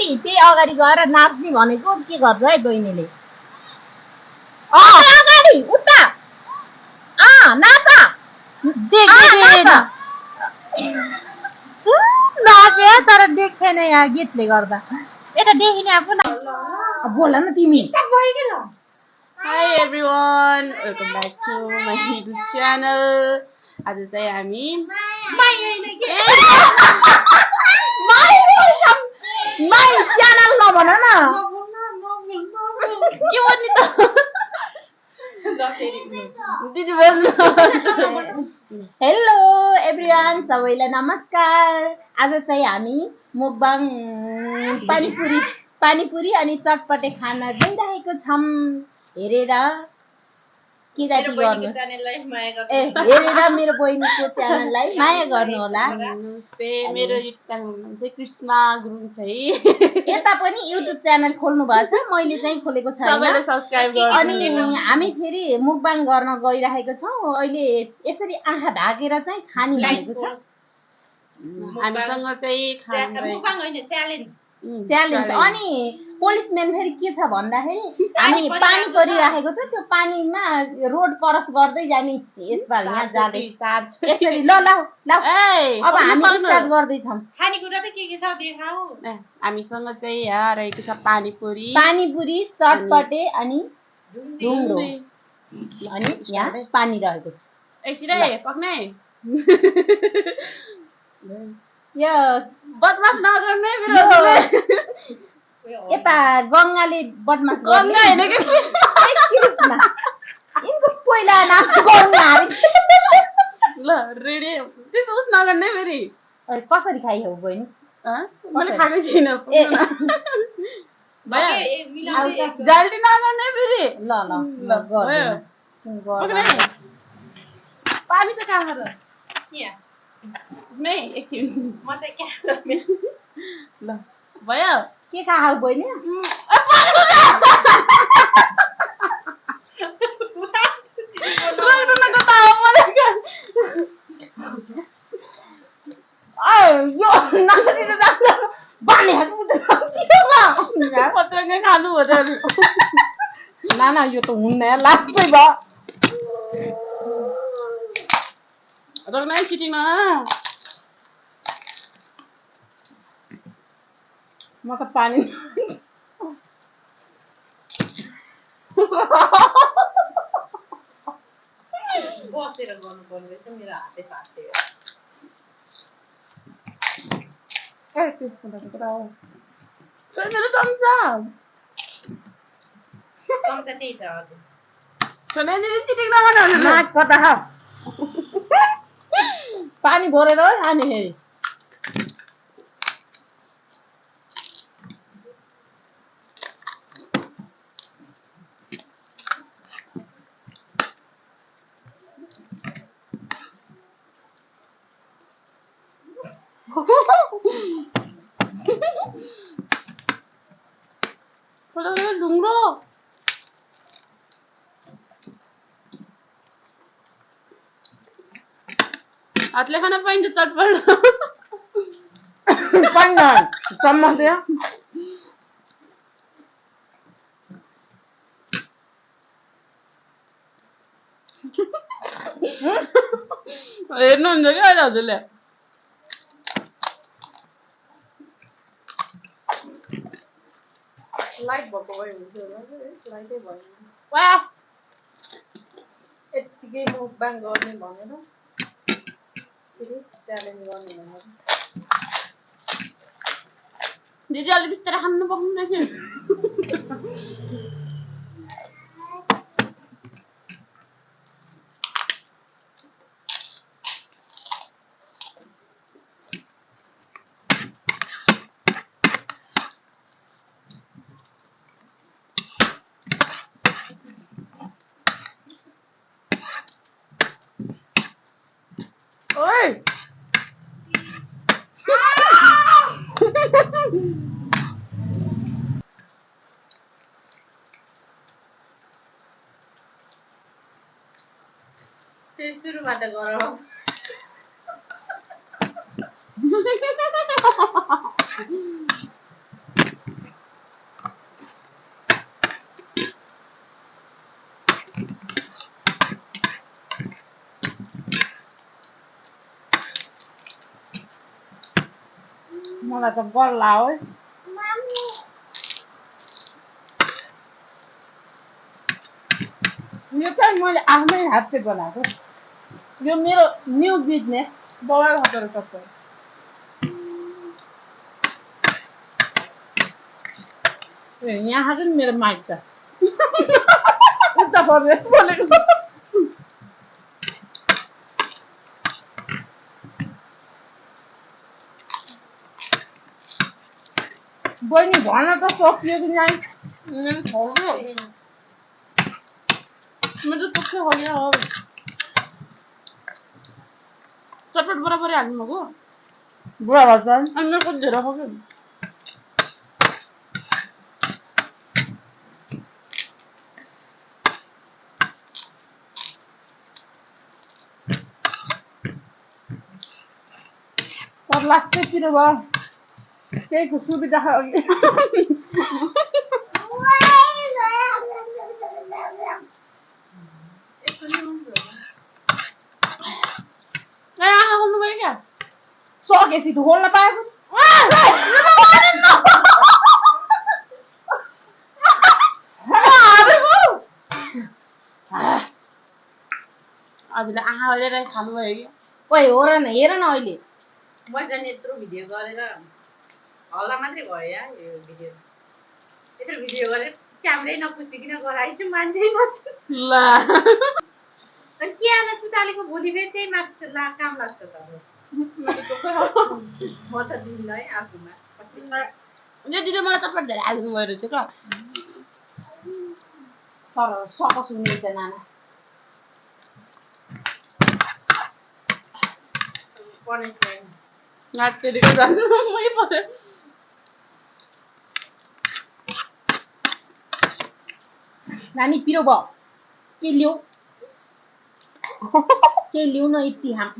अगाडि त्यही अगाडि गएर नाच्ने भनेको के गर्छ है बहिनीले अगाडि उता नाच नाचे तर देखेन यहाँ गीतले गर्दा यता देखिने आफू न बोल न तिमी Hi everyone, welcome back to my YouTube channel. आज चाहिँ हामी माई च्यानल नभन न के भन्ने त दिदी बोल्नु हेलो एभ्रिवान सबैलाई नमस्कार आज चाहिँ हामी मुकबाङ पानीपुरी अनि चटपटे खान गइरहेको छौं हेरेर के जाति गर्नु हेरेर मेरो बहिनीको च्यानललाई माया गर्नु होला मेरो युट्युब च्यानलको नाम चाहिँ कृष्णा गुरुङ छ है यता पनि युट्युब च्यानल खोल्नु भएको छ मैले चाहिँ खोलेको छैन सबैले सब्स्क्राइब गर्नु अनि हामी फेरि मुकबाङ गर्न गइरहेको छौं अहिले यसरी आँखा ढाकेर चाहिँ खानी भनेको छ हामीसँग चाहिँ मुकबाङ हैन च्यालेन्ज च्यालेन्ज अनि पोलिसम्यान फेरि के छ भन्दाखेरि हामी पानी परिराखेको छ त्यो पानीमा रोड क्रस गर्दै जाने यसपाल यहाँ जाँदै यसरी ल अब हामी स्टार्ट गर्दै छौं खानेकुरा त के छ देखाऊ हामीसँग चाहिँ यहाँ रहेको छ पानीपुरी चटपटे अनि ढुङ्ग्रो अनि यहाँ पानी रहेको छ एकछिन पक्ने यो बदमास नगर्नु मेरो यता गंगाले बदमास गंगा हैन के कृष्ण इनको पहिला नाम गंगा ल रेडी त्यस्तो उस नगर्नु फेरि कसरी खाइ हो बहिनी मैले खाएको छैन भया जल्दी नगर्नु फेरि ल गर्दैन पानी चाहिँ कहाँ र यहाँ नै एकछिन म चाहिँ क्यामेरा ल भयो के खाऊ बहिनी खानु हो ना यो त हुन्न लास्टै भयो रोक्न चिटिङ न म त पानी बसेर गर्नु पर्ने रहेछ मेरो हातै फाट्यो मेरो चम्चा चम्चा त्यही छ हजुर सुने दिदी चिटिङ नगर्नु नाक कता खा पानी भरेर खाने फेरि ढुङ्ग्रो हातले खान पाइन्छ चटपट पाइन्छ चम्मच दियो हेर्नुहुन्छ क्या अहिले हजुरले लाइट भएको भए हुन्छ लाइटै भयो वाह यत्तिकै मुकबाङ गर्ने भनेर फेरि च्यालेन्ज गर्ने भनेर दिदी अलि बिस्तारै खानु पाउनु रहेछ फेरि सुरुबाट गरौँ मलाई त गल्ला हो यो चाहिँ मैले आफ्नै हातले बनाएको यो मेरो न्यू बिजनेस बवाल होटल सबै ए यहाँ पनि मेरो माइक छ उता प्रदेश बोलेको बहिनी भन त सकियो कि नै मेरो छोरो मेरो त के हो या हो चटपट बराबर हाल्नु मगो बुढा भन्छ अनि मेरो को धेरै हो के तर लास्टै किन भयो केहीको सुविधा अघि सकेपछि ढोल्न पाएको आजले आहा हेरेर खानु भयो कि ओइ हो र न हेर न अहिले मैले झन् यत्रो भिडियो गरेर हल्ला मात्रै भयो या यो भिडियो यत्रो भिडियो गरेर क्यामेरै नपुसिकन गराइछु मान्छे नछु ला अनि के आना चुटालेको भोलि फेरि त्यही मार्क्स काम लाग्छ त अब मेरो त के हो म त दिन्न है आफूमा यो दिदी मलाई चटपट धेरै हाल्नु भयो रहेछ क्या तर सकस हुनेछ नाना पनिसमेन्ट नाच्केको जानु मै पर्यो नानी पिरो भयो के लिऊ के लिऊ न यति हाम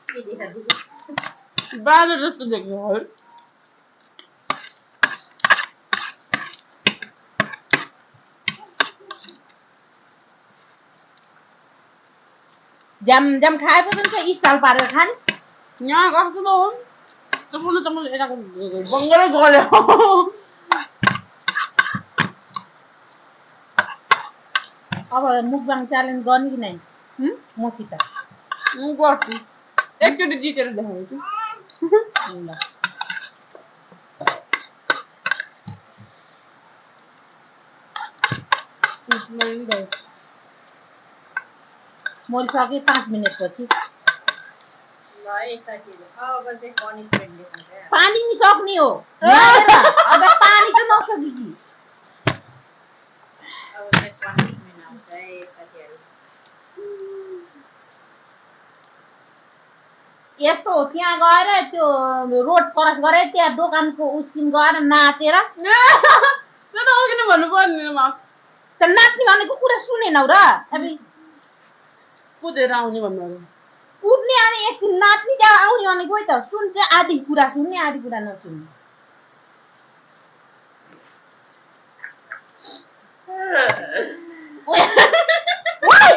के देखाएको बादर जस्तो देख्नु हो जाम जाम खाएपछि चाहिँ स्टाइल पारेर खाने यहाँ कस्तो भयो त्यसले त मैले यताको बङ्गरै गल्यो अब मुकबाङ च्यालेन्ज गर्ने कि नै मसित म गर्छु एकचोटि जितेर देखाउँछु ल मैले सकेँ 5 मिनटपछि ल है साथीहरु अब चाहिँ पनिसमेन्ट देखाउँछ पानी नि सक्ने हो अझ पानी त नसके कि अब चाहिँ पनिसमेन्ट आउँछ है साथीहरु यस्तो हो त्यहाँ गएर त्यो रोड क्रस गरे त्यहाँ दोकानको उसिन गएर नाचेर त्यो त अघि नै भन्नु पर्ने म त नाच्ने भनेको कुरा सुनेनौ र अब कुदेर आउने भन्नु कुद्ने अनि एकछिन नाच्ने त्यहाँ आउने भनेको है त सुन चाहिँ आधी कुरा सुन्ने आधी कुरा नसुन्ने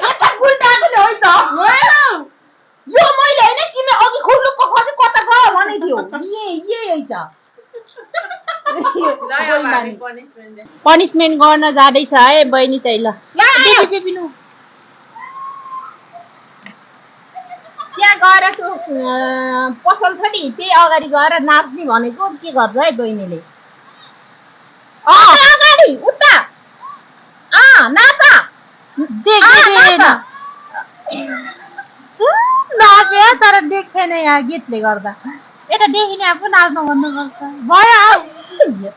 यता खुल्टाएको नि है त यो मैले होइन तिमी अघि खुल्लुक्क खसी कता गयो भने थियो यही छ पनिसमेन्ट गर्न जाँदैछ है बहिनी चाहिँ ल त्यहाँ गएर त्यो पसल छ नि त्यही अगाडि गएर नाच्ने भनेको के गर्छ है बहिनीले अगाडि उता नाच नाचे तर देखेन यहाँ गीतले गर्दा यता देखिने आफू नाच्नु भन्नुपर्छ भयो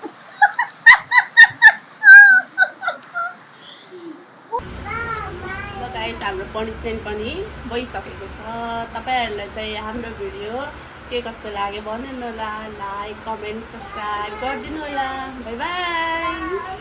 गाइस हाम्रो पनिसमेन्ट पनि भइसकेको छ तपाईहरुलाई चाहिँ हाम्रो भिडियो के कस्तो लाग्यो भन्नु होला लाइक कमेन्ट सब्स्क्राइब गरिदिनु होला बाइ बाइ